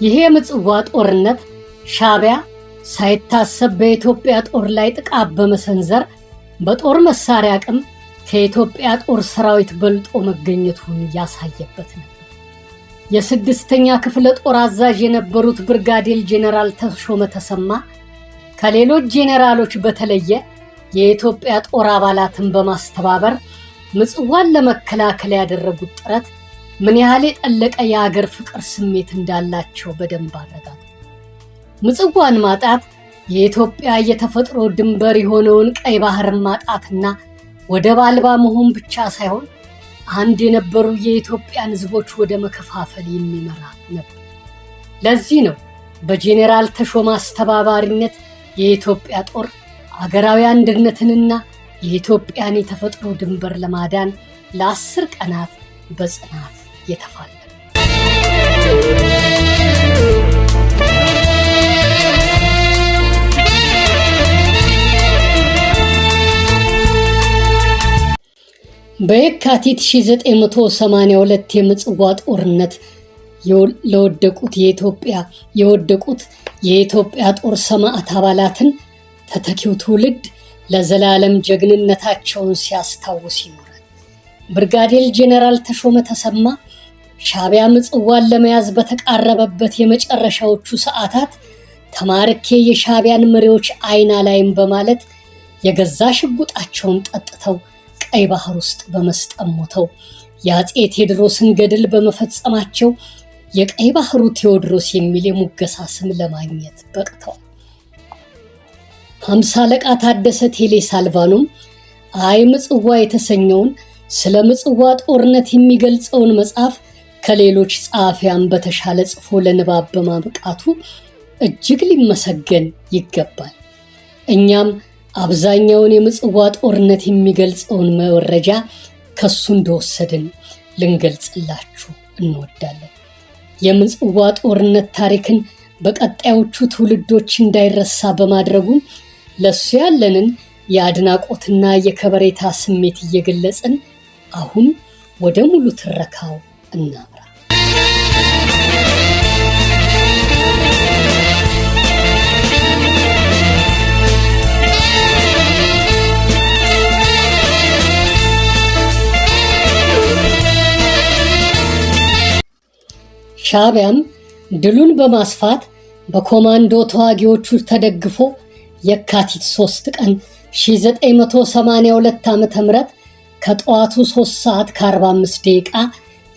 ይሄ ምጽዋ ጦርነት ሻዕቢያ ሳይታሰብ በኢትዮጵያ ጦር ላይ ጥቃት በመሰንዘር በጦር መሳሪያ አቅም ከኢትዮጵያ ጦር ሰራዊት በልጦ መገኘቱን ያሳየበት ነበር። የስድስተኛ ክፍለ ጦር አዛዥ የነበሩት ብርጋዴር ጄኔራል ተሾመ ተሰማ ከሌሎች ጄኔራሎች በተለየ የኢትዮጵያ ጦር አባላትን በማስተባበር ምጽዋን ለመከላከል ያደረጉት ጥረት ምን ያህል የጠለቀ የሀገር ፍቅር ስሜት እንዳላቸው በደንብ አረጋግጠዋል። ምጽዋን ማጣት የኢትዮጵያ የተፈጥሮ ድንበር የሆነውን ቀይ ባህርን ማጣትና ወደብ አልባ መሆን ብቻ ሳይሆን አንድ የነበሩ የኢትዮጵያን ሕዝቦች ወደ መከፋፈል የሚመራ ነበር። ለዚህ ነው በጄኔራል ተሾመ አስተባባሪነት የኢትዮጵያ ጦር አገራዊ አንድነትንና የኢትዮጵያን የተፈጥሮ ድንበር ለማዳን ለ10 ቀናት በጽናት የተፋለመ። በየካቲት 1982 የምጽዋ ጦርነት የወደቁት የኢትዮጵያ ጦር ሰማዕት አባላትን ተተኪው ትውልድ ለዘላለም ጀግንነታቸውን ሲያስታውስ ይኖራል። ብርጋዴር ጄኔራል ተሾመ ተሰማ ሻዕቢያ ምጽዋን ለመያዝ በተቃረበበት የመጨረሻዎቹ ሰዓታት ተማርኬ የሻዕቢያን መሪዎች አይን አላይም በማለት የገዛ ሽጉጣቸውን ጠጥተው ቀይ ባህር ውስጥ በመስጠም ሞተው የአፄ ቴዎድሮስን ገድል በመፈጸማቸው የቀይ ባህሩ ቴዎድሮስ የሚል የሙገሳ ስም ለማግኘት በቅተዋል። 50 አለቃ ታደሰ ቴሌ ሳልቫኖም አይ ምጽዋ የተሰኘውን ስለ ምጽዋ ጦርነት የሚገልጸውን መጽሐፍ ከሌሎች ጸሐፊያን በተሻለ ጽፎ ለንባብ በማብቃቱ እጅግ ሊመሰገን ይገባል። እኛም አብዛኛውን የምጽዋ ጦርነት የሚገልጸውን መረጃ ከሱ እንደወሰድን ልንገልጽላችሁ እንወዳለን። የምጽዋ ጦርነት ታሪክን በቀጣዮቹ ትውልዶች እንዳይረሳ በማድረጉ ለሱ ያለንን የአድናቆትና የከበሬታ ስሜት እየገለጽን አሁን ወደ ሙሉ ትረካው እናምራ። ሻዕቢያም ድሉን በማስፋት በኮማንዶ ተዋጊዎቹ ተደግፎ የካቲት 3 ቀን 1982 ዓ.ም ከጠዋቱ 3:45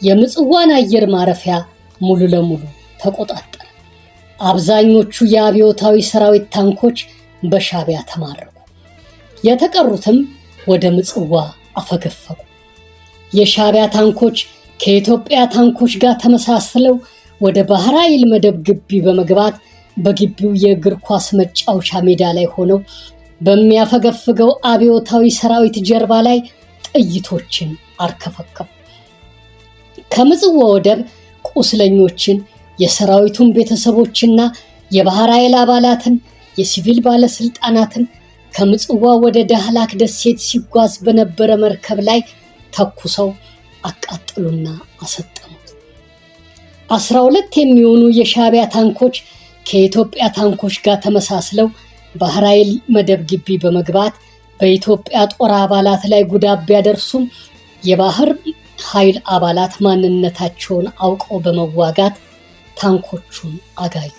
የምጽዋን አየር ማረፊያ ሙሉ ለሙሉ ተቆጣጠረ። አብዛኞቹ የአብዮታዊ ሰራዊት ታንኮች በሻዕቢያ ተማረኩ። የተቀሩትም ወደ ምጽዋ አፈገፈጉ። የሻዕቢያ ታንኮች ከኢትዮጵያ ታንኮች ጋር ተመሳስለው ወደ ባህር ኃይል መደብ ግቢ በመግባት በግቢው የእግር ኳስ መጫወቻ ሜዳ ላይ ሆነው በሚያፈገፍገው አብዮታዊ ሰራዊት ጀርባ ላይ ጥይቶችን አርከፈከፉ። ከምጽዋ ወደብ ቁስለኞችን፣ የሰራዊቱን ቤተሰቦችና የባህር ኃይል አባላትን፣ የሲቪል ባለስልጣናትን ከምጽዋ ወደ ዳህላክ ደሴት ሲጓዝ በነበረ መርከብ ላይ ተኩሰው አቃጠሉና አሰጠሙት። 12 የሚሆኑ የሻዕቢያ ታንኮች ከኢትዮጵያ ታንኮች ጋር ተመሳስለው ባህር ኃይል መደብ ግቢ በመግባት በኢትዮጵያ ጦር አባላት ላይ ጉዳት ቢያደርሱም የባህር ኃይል አባላት ማንነታቸውን አውቀው በመዋጋት ታንኮቹን አጋዩ።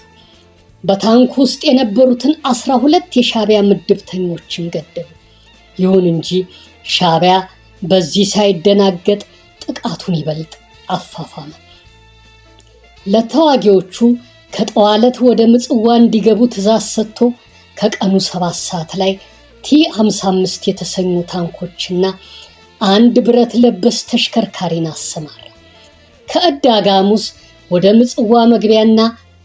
በታንኩ ውስጥ የነበሩትን 12 የሻዕቢያ ምድብተኞችን ገደሉ። ይሁን እንጂ ሻዕቢያ በዚህ ሳይደናገጥ ጥቃቱን ይበልጥ አፋፋመ። ለተዋጊዎቹ ከጠዋለት ወደ ምጽዋ እንዲገቡ ትዕዛዝ ሰጥቶ ከቀኑ 7 ሰዓት ላይ T-55 የተሰኙ ታንኮችና አንድ ብረት ለበስ ተሽከርካሪን አሰማራ። ከዕዳጋሙስ ወደ ምጽዋ መግቢያና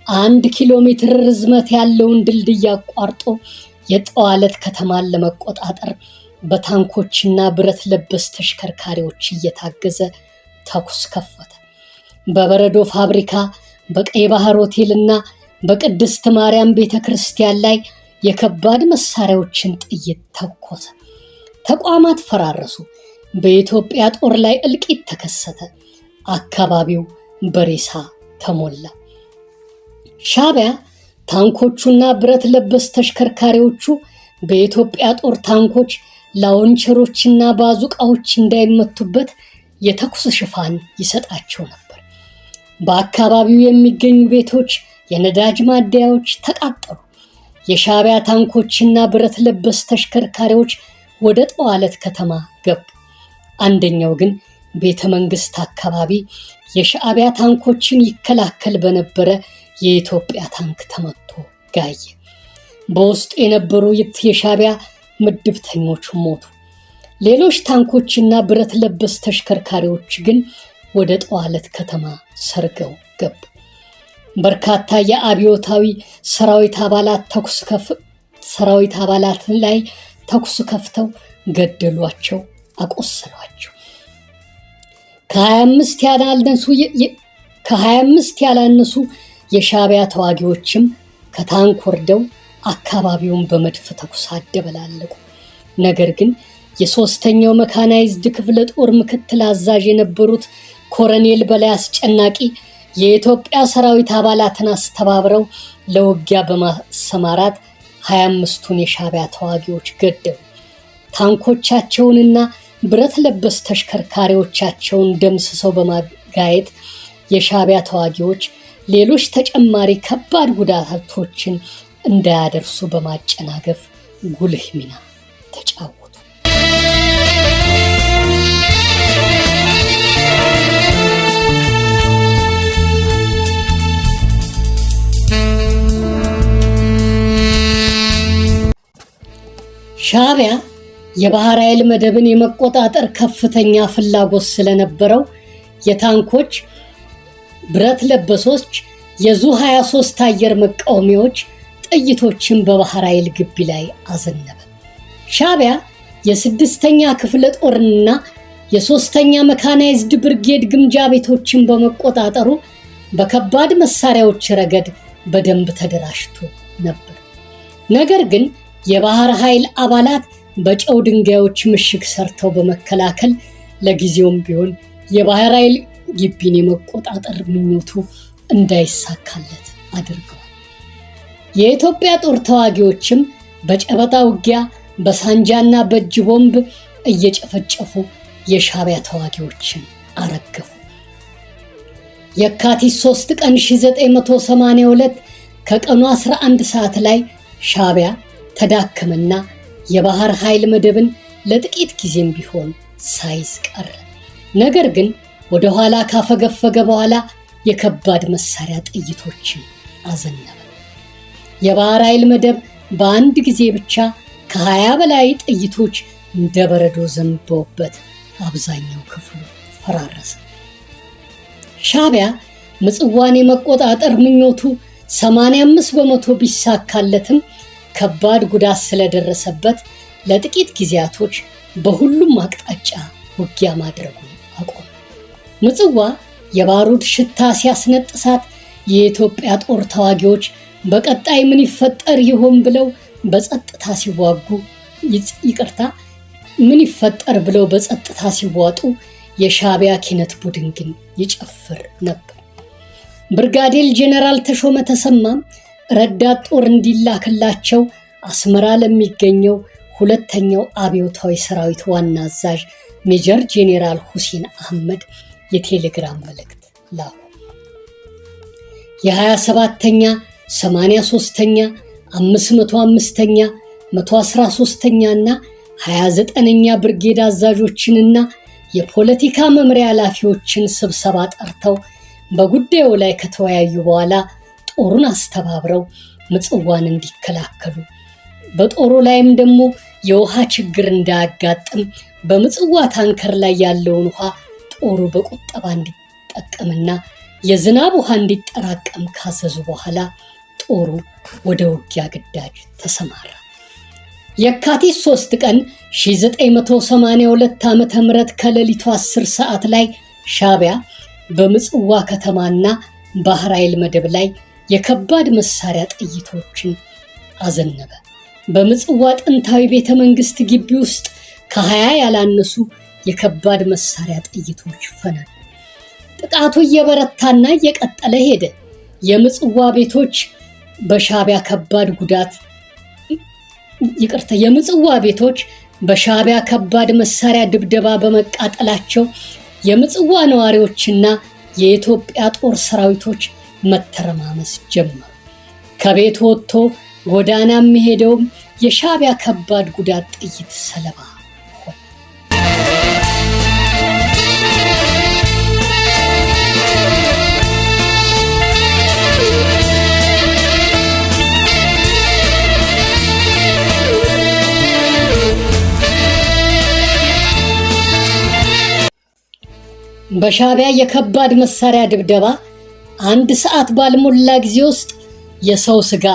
1 ኪሎ ሜትር ርዝመት ያለውን ድልድይ አቋርጦ የጠዋለት ከተማን ለመቆጣጠር በታንኮችና ብረት ለበስ ተሽከርካሪዎች እየታገዘ ተኩስ ከፈተ። በበረዶ ፋብሪካ፣ በቀይ ባህር ሆቴልና በቅድስት ማርያም ቤተክርስቲያን ላይ የከባድ መሳሪያዎችን ጥይት ተኮሰ። ተቋማት ፈራረሱ። በኢትዮጵያ ጦር ላይ እልቂት ተከሰተ። አካባቢው በሬሳ ተሞላ። ሻዕቢያ ታንኮቹና ብረት ለበስ ተሽከርካሪዎቹ በኢትዮጵያ ጦር ታንኮች፣ ላውንቸሮችና ባዙቃዎች እንዳይመቱበት የተኩስ ሽፋን ይሰጣቸው ነበር። በአካባቢው የሚገኙ ቤቶች፣ የነዳጅ ማደያዎች ተቃጠሉ። የሻዕቢያ ታንኮችና ብረት ለበስ ተሽከርካሪዎች ወደ ጠዋለት ከተማ ገቡ። አንደኛው ግን ቤተ መንግስት አካባቢ የሻዕቢያ ታንኮችን ይከላከል በነበረ የኢትዮጵያ ታንክ ተመቶ ጋየ። በውስጡ የነበሩ የሻዕቢያ ምድብተኞች ሞቱ። ሌሎች ታንኮችና ብረት ለበስ ተሽከርካሪዎች ግን ወደ ጠዋለት ከተማ ሰርገው ገቡ። በርካታ የአብዮታዊ ሰራዊት አባላት ላይ ተኩስ ከፍተው ገደሏቸው፣ አቆሰሏቸው። ከ25 ያላነሱ የሻዕቢያ ተዋጊዎችም ከታንክ ወርደው አካባቢውን በመድፍ ተኩስ አደበላለቁ። ነገር ግን የሶስተኛው መካናይዝድ ክፍለ ጦር ምክትል አዛዥ የነበሩት ኮሎኔል በላይ አስጨናቂ የኢትዮጵያ ሰራዊት አባላትን አስተባብረው ለውጊያ በማሰማራት 25ቱን የሻዕቢያ ተዋጊዎች ገደሉ። ታንኮቻቸውንና ብረት ለበስ ተሽከርካሪዎቻቸውን ደምስሰው በማጋየት የሻዕቢያ ተዋጊዎች ሌሎች ተጨማሪ ከባድ ጉዳቶችን እንዳያደርሱ በማጨናገፍ ጉልህ ሚና ተጫወቱ። ሻዕቢያ የባህር ኃይል መደብን የመቆጣጠር ከፍተኛ ፍላጎት ስለነበረው የታንኮች፣ ብረት ለበሶች፣ የዙ 23 አየር መቃወሚያዎች ጥይቶችን በባህር ኃይል ግቢ ላይ አዘነበ። ሻዕቢያ የ6ኛ ክፍለ ጦርና የ3ኛ መካናይዝድ ብርጌድ ግምጃ ቤቶችን በመቆጣጠሩ በከባድ መሳሪያዎች ረገድ በደንብ ተደራጅቶ ነበር። ነገር ግን የባህር ኃይል አባላት በጨው ድንጋዮች ምሽግ ሰርተው በመከላከል ለጊዜውም ቢሆን የባህር ኃይል ግቢን የመቆጣጠር ምኞቱ እንዳይሳካለት አድርገዋል። የኢትዮጵያ ጦር ተዋጊዎችም በጨበጣ ውጊያ በሳንጃና በእጅ ቦምብ እየጨፈጨፉ የሻዕቢያ ተዋጊዎችን አረገፉ። የካቲት 3 ቀን 1982 ከቀኑ 11 ሰዓት ላይ ሻዕቢያ ተዳከመና የባህር ኃይል መደብን ለጥቂት ጊዜም ቢሆን ሳይዝ ቀረ። ነገር ግን ወደ ኋላ ካፈገፈገ በኋላ የከባድ መሳሪያ ጥይቶችን አዘነበ። የባህር ኃይል መደብ በአንድ ጊዜ ብቻ ከ20 በላይ ጥይቶች እንደ በረዶ ዘንበውበት አብዛኛው ክፍሉ ፈራረሰ። ሻዕቢያ ምጽዋን የመቆጣጠር ምኞቱ 85 በመቶ ቢሳካለትም ከባድ ጉዳት ስለደረሰበት ለጥቂት ጊዜያቶች በሁሉም አቅጣጫ ውጊያ ማድረጉን አቆመ። ምጽዋ የባሩድ ሽታ ሲያስነጥሳት የኢትዮጵያ ጦር ተዋጊዎች በቀጣይ ምን ይፈጠር ይሆን ብለው በጸጥታ ሲዋጡ የሻዕቢያ ኪነት ቡድን ግን ይጨፍር ነበር። ብርጋዴር ጄኔራል ተሾመ ተሰማም ረዳት ጦር እንዲላክላቸው አስመራ ለሚገኘው 2ኛው አብዮታዊ ሰራዊት ዋና አዛዥ ሜጀር ጄኔራል ሁሴን አህመድ የቴሌግራም መልእክት ላኩ። የ27ኛ፣ 83ኛ፣ 505ኛ፣ 113ኛ እና 29ኛ ብርጌድ አዛዦችንና የፖለቲካ መምሪያ ኃላፊዎችን ስብሰባ ጠርተው በጉዳዩ ላይ ከተወያዩ በኋላ ጦሩን አስተባብረው ምጽዋን እንዲከላከሉ፣ በጦሩ ላይም ደግሞ የውሃ ችግር እንዳያጋጥም በምጽዋ ታንከር ላይ ያለውን ውሃ ጦሩ በቁጠባ እንዲጠቀምና የዝናብ ውሃ እንዲጠራቀም ካዘዙ በኋላ ጦሩ ወደ ውጊያ ግዳጅ ተሰማራ። የካቲት 3 ቀን 1982 ዓ.ም ከሌሊቱ 10 ሰዓት ላይ ሻዕቢያ በምጽዋ ከተማና ባህር ኃይል መደብ ላይ የከባድ መሳሪያ ጥይቶችን አዘነበ። በምጽዋ ጥንታዊ ቤተ መንግስት ግቢ ውስጥ ከ20 ያላነሱ የከባድ መሳሪያ ጥይቶች ፈነዱ። ጥቃቱ እየበረታና እየቀጠለ ሄደ። የምጽዋ ቤቶች በሻዕቢያ ከባድ መሳሪያ ድብደባ በመቃጠላቸው የምጽዋ ነዋሪዎችና የኢትዮጵያ ጦር ሰራዊቶች መተረማመስ ጀመሩ። ከቤት ወጥቶ ጎዳና የሚሄደውም የሻዕቢያ ከባድ ጉዳት ጥይት ሰለባ ሆነ። በሻዕቢያ የከባድ መሳሪያ ድብደባ 1 ሰዓት ባልሞላ ጊዜ ውስጥ የሰው ስጋ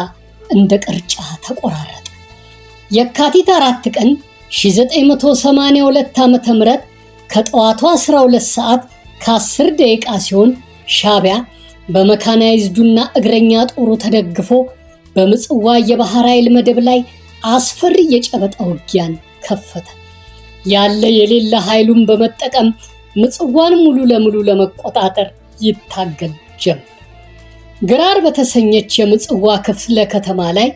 እንደ ቅርጫ ተቆራረጠ። የካቲት 4 ቀን 1982 ዓ.ም ከጠዋቱ 12 ሰዓት ከ10 ደቂቃ ሲሆን ሻዕቢያ በመካናይዝዱና እግረኛ ጦሩ ተደግፎ በምጽዋ የባህር ኃይል መደብ ላይ አስፈሪ የጨበጣ ውጊያን ከፈተ። ያለ የሌለ ኃይሉን በመጠቀም ምጽዋን ሙሉ ለሙሉ ለመቆጣጠር ይታገል ጀመር። ግራር በተሰኘች የምጽዋ ክፍለ ከተማ ላይ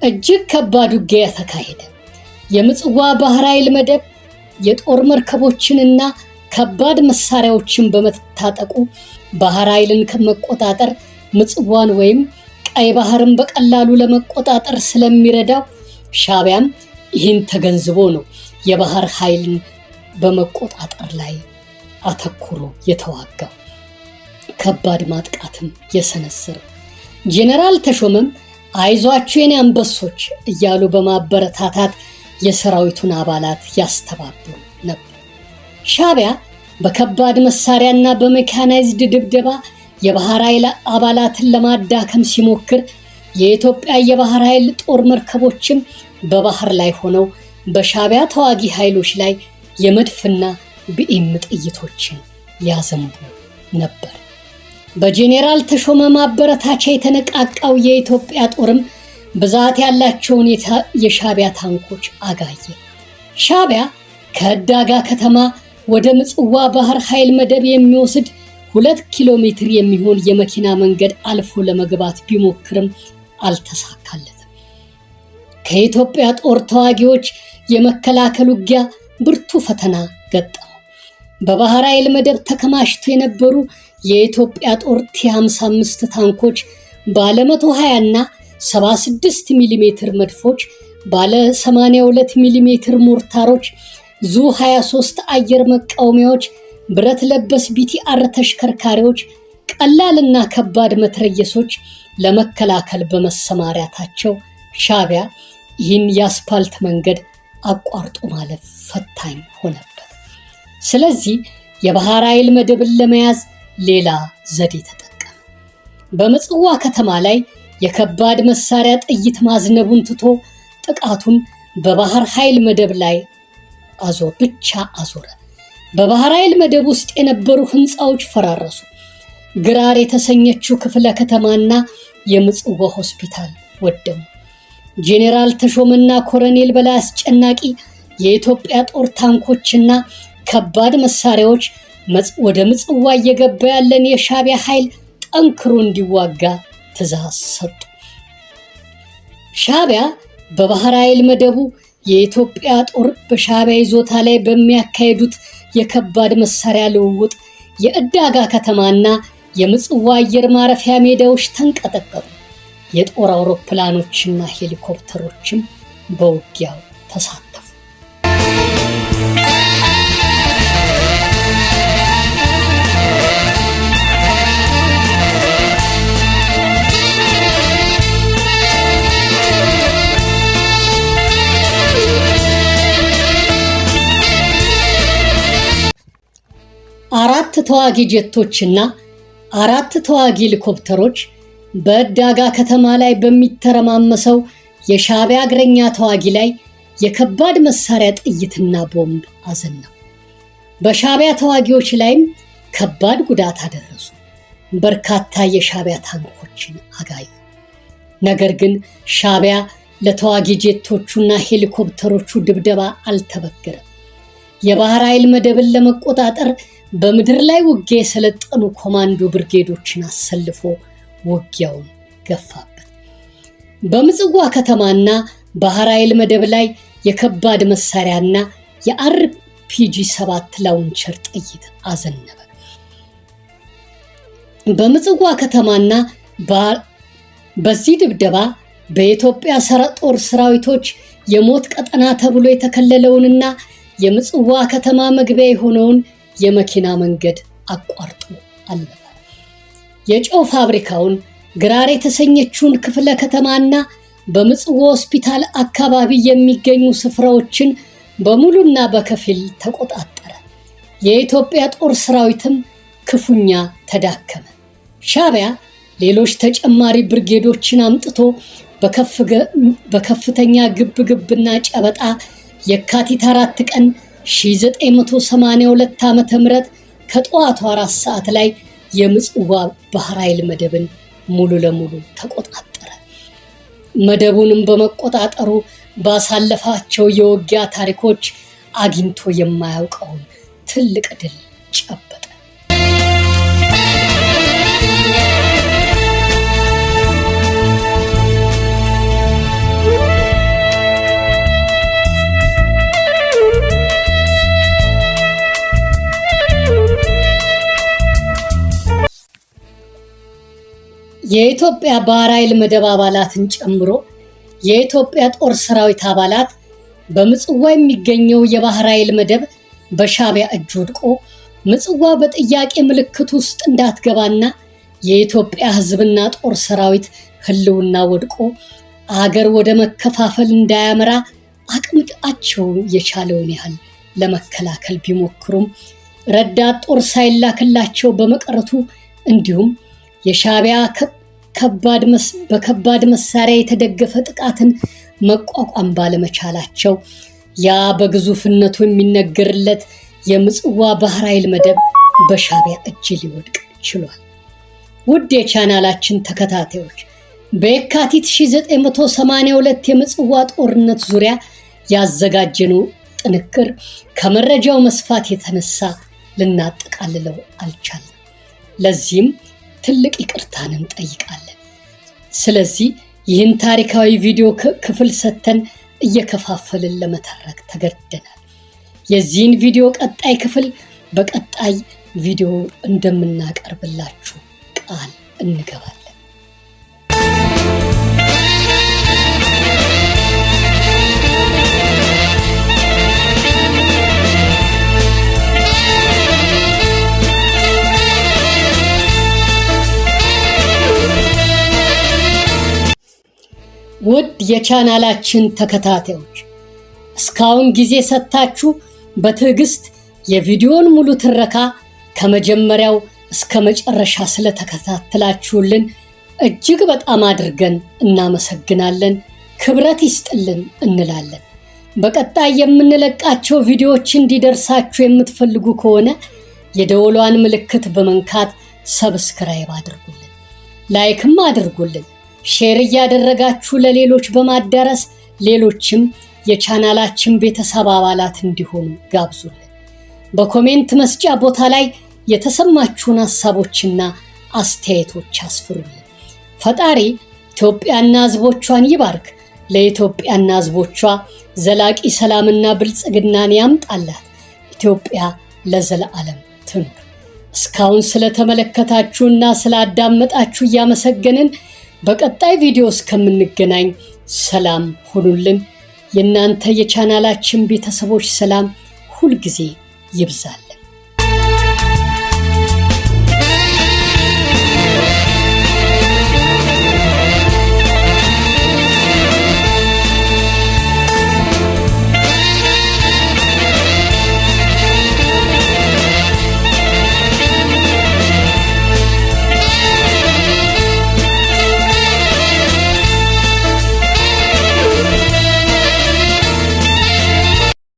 እጅግ ከባድ ውጊያ ተካሄደ። የምጽዋ ባህር ኃይል መደብ የጦር መርከቦችንና ከባድ መሳሪያዎችን በመታጠቁ ባህር ኃይልን ከመቆጣጠር ምጽዋን ወይም ቀይ ባህርን በቀላሉ ለመቆጣጠር ስለሚረዳው ሻዕቢያም ይህን ተገንዝቦ ነው የባህር ኃይልን በመቆጣጠር ላይ አተኩሮ የተዋጋው፣ ከባድ ማጥቃትም የሰነዘረው። ጄኔራል ተሾመም አይዟችሁ የኔ አንበሶች እያሉ በማበረታታት የሰራዊቱን አባላት ያስተባብሩ ነበር። ሻዕቢያ በከባድ መሳሪያና በሜካናይዝድ ድብደባ የባህር ኃይል አባላትን ለማዳከም ሲሞክር የኢትዮጵያ የባህር ኃይል ጦር መርከቦችም በባህር ላይ ሆነው በሻዕቢያ ተዋጊ ኃይሎች ላይ የመድፍና ቢኤም ጥይቶችን ያዘንቡ ነበር። በጄኔራል ተሾመ ማበረታቻ የተነቃቃው የኢትዮጵያ ጦርም ብዛት ያላቸውን የሻዕቢያ ታንኮች አጋየ። ሻዕቢያ ከዕዳጋ ከተማ ወደ ምጽዋ ባህር ኃይል መደብ የሚወስድ 2 ኪሎ ሜትር የሚሆን የመኪና መንገድ አልፎ ለመግባት ቢሞክርም አልተሳካለትም። ከኢትዮጵያ ጦር ተዋጊዎች የመከላከል ውጊያ ብርቱ ፈተና ገጠመው። በባህር ኃይል መደብ ተከማችተው የነበሩ የኢትዮጵያ ጦር ቲ-55 ታንኮች ባለ 120 እና 76 ሚሜ መድፎች፣ ባለ 82 ሚሜ ሞርታሮች፣ ዙ-23 አየር መቃወሚያዎች፣ ብረት ለበስ ቢቲአር ተሽከርካሪዎች፣ ቀላልና ከባድ መትረየሶች ለመከላከል በመሰማሪያታቸው ሻዕቢያ ይህን የአስፓልት መንገድ አቋርጦ ማለፍ ፈታኝ ሆነበት። ስለዚህ የባህር ኃይል መደብን ለመያዝ ሌላ ዘዴ ተጠቀመ። በምጽዋ ከተማ ላይ የከባድ መሳሪያ ጥይት ማዝነቡን ትቶ ጥቃቱን በባህር ኃይል መደብ ላይ አዞረ። በባህር ኃይል መደብ ውስጥ የነበሩ ህንፃዎች ፈራረሱ። ግራር የተሰኘችው ክፍለ ከተማና የምጽዋ ሆስፒታል ወደሙ። ጄኔራል ተሾመና ኮሎኔል በላይ አስጨናቂ የኢትዮጵያ ጦር ታንኮችና ከባድ መሳሪያዎች ወደ ምጽዋ እየገባ ያለን የሻዕቢያ ኃይል ጠንክሮ እንዲዋጋ ትዕዛዝ ሰጡ። ሻዕቢያ በባህር ኃይል መደቡ የኢትዮጵያ ጦር በሻዕቢያ ይዞታ ላይ በሚያካሄዱት የከባድ መሳሪያ ልውውጥ የዕዳጋ ከተማና የምጽዋ አየር ማረፊያ ሜዳዎች ተንቀጠቀጡ። የጦር አውሮፕላኖችና ሄሊኮፕተሮችም በውጊያው ተሳተፉ። አራት ተዋጊ ጄቶችና 4 ተዋጊ ሄሊኮፕተሮች በዕዳጋ ከተማ ላይ በሚተረማመሰው የሻዕቢያ እግረኛ ተዋጊ ላይ የከባድ መሳሪያ ጥይትና ቦምብ አዘነቡ። በሻዕቢያ ተዋጊዎች ላይም ከባድ ጉዳት አደረሱ። በርካታ የሻዕቢያ ታንኮችን አጋዩ። ነገር ግን ሻዕቢያ ለተዋጊ ጄቶቹና ሄሊኮፕተሮቹ ድብደባ አልተበገረም። የባህር ኃይል መደብን ለመቆጣጠር በምድር ላይ ውጊያ የሰለጠኑ ኮማንዶ ብርጌዶችን አሰልፎ ውጊያውን ገፋበት። በምጽዋ ከተማና ባህር ኃይል መደብ ላይ የከባድ መሳሪያና የአርፒጂ 7 ላውንቸር ጥይት አዘነበ። በምጽዋ ከተማና በዚህ ድብደባ በኢትዮጵያ ጦር ሰራዊቶች የሞት ቀጠና ተብሎ የተከለለውንና የምጽዋ ከተማ መግቢያ የሆነውን የመኪና መንገድ አቋርጦ አለፈ። የጨው ፋብሪካውን፣ ግራር የተሰኘችውን ክፍለ ከተማና በምጽዋ ሆስፒታል አካባቢ የሚገኙ ስፍራዎችን በሙሉና በከፊል ተቆጣጠረ። የኢትዮጵያ ጦር ሰራዊትም ክፉኛ ተዳከመ። ሻዕቢያ ሌሎች ተጨማሪ ብርጌዶችን አምጥቶ በከፍተኛ ግብግብና ጨበጣ የካቲት 4 ቀን 1982 ዓ.ም ከጠዋቱ 4 ሰዓት ላይ የምጽዋ ባህር ኃይል መደብን ሙሉ ለሙሉ ተቆጣጠረ። መደቡንም በመቆጣጠሩ ባሳለፋቸው የውጊያ ታሪኮች አግኝቶ የማያውቀውን ትልቅ ድል ጨበጠ። የኢትዮጵያ ባህር ኃይል መደብ አባላትን ጨምሮ የኢትዮጵያ ጦር ሰራዊት አባላት በምጽዋ የሚገኘው የባህር ኃይል መደብ በሻዕቢያ እጅ ወድቆ ምጽዋ በጥያቄ ምልክት ውስጥ እንዳትገባና የኢትዮጵያ ሕዝብና ጦር ሰራዊት ህልውና ወድቆ አገር ወደ መከፋፈል እንዳያመራ አቅማቸው የቻለውን ያህል ለመከላከል ቢሞክሩም ረዳት ጦር ሳይላክላቸው በመቅረቱ እንዲሁም የሻዕቢያ በከባድ መሳሪያ የተደገፈ ጥቃትን መቋቋም ባለመቻላቸው ያ በግዙፍነቱ የሚነገርለት የምጽዋ ባህር ኃይል መደብ በሻዕቢያ እጅ ሊወድቅ ችሏል። ውድ የቻናላችን ተከታታዮች በየካቲት 1982 የምጽዋ ጦርነት ዙሪያ ያዘጋጀነው ጥንቅር ከመረጃው መስፋት የተነሳ ልናጠቃልለው አልቻለም። ለዚህም ትልቅ ይቅርታን እንጠይቃለን። ስለዚህ ይህን ታሪካዊ ቪዲዮ ክፍል ሰተን እየከፋፈልን ለመተረክ ተገደናል። የዚህን ቪዲዮ ቀጣይ ክፍል በቀጣይ ቪዲዮ እንደምናቀርብላችሁ ቃል እንገባለን። ውድ የቻናላችን ተከታታዮች እስካሁን ጊዜ ሰጥታችሁ በትዕግስት የቪዲዮን ሙሉ ትረካ ከመጀመሪያው እስከ መጨረሻ ስለተከታተላችሁልን እጅግ በጣም አድርገን እናመሰግናለን። ክብረት ይስጥልን እንላለን። በቀጣይ የምንለቃቸው ቪዲዮዎች እንዲደርሳችሁ የምትፈልጉ ከሆነ የደወሏን ምልክት በመንካት ሰብስክራይብ አድርጉልን፣ ላይክም አድርጉልን። ሼር እያደረጋችሁ ለሌሎች በማዳረስ ሌሎችም የቻናላችን ቤተሰብ አባላት እንዲሆኑ ጋብዙልን። በኮሜንት መስጫ ቦታ ላይ የተሰማችሁን ሐሳቦችና አስተያየቶች አስፍሩልን። ፈጣሪ ኢትዮጵያና ሕዝቦቿን ይባርክ። ለኢትዮጵያና ሕዝቦቿ ዘላቂ ሰላምና ብልጽግናን ያምጣላት። ኢትዮጵያ ለዘላለም ትኑር። እስካሁን ስለተመለከታችሁና ስላዳመጣችሁ እያመሰገንን በቀጣይ ቪዲዮ እስከምንገናኝ ሰላም ሁኑልን። የእናንተ የቻናላችን ቤተሰቦች ሰላም ሁልጊዜ ይብዛልን።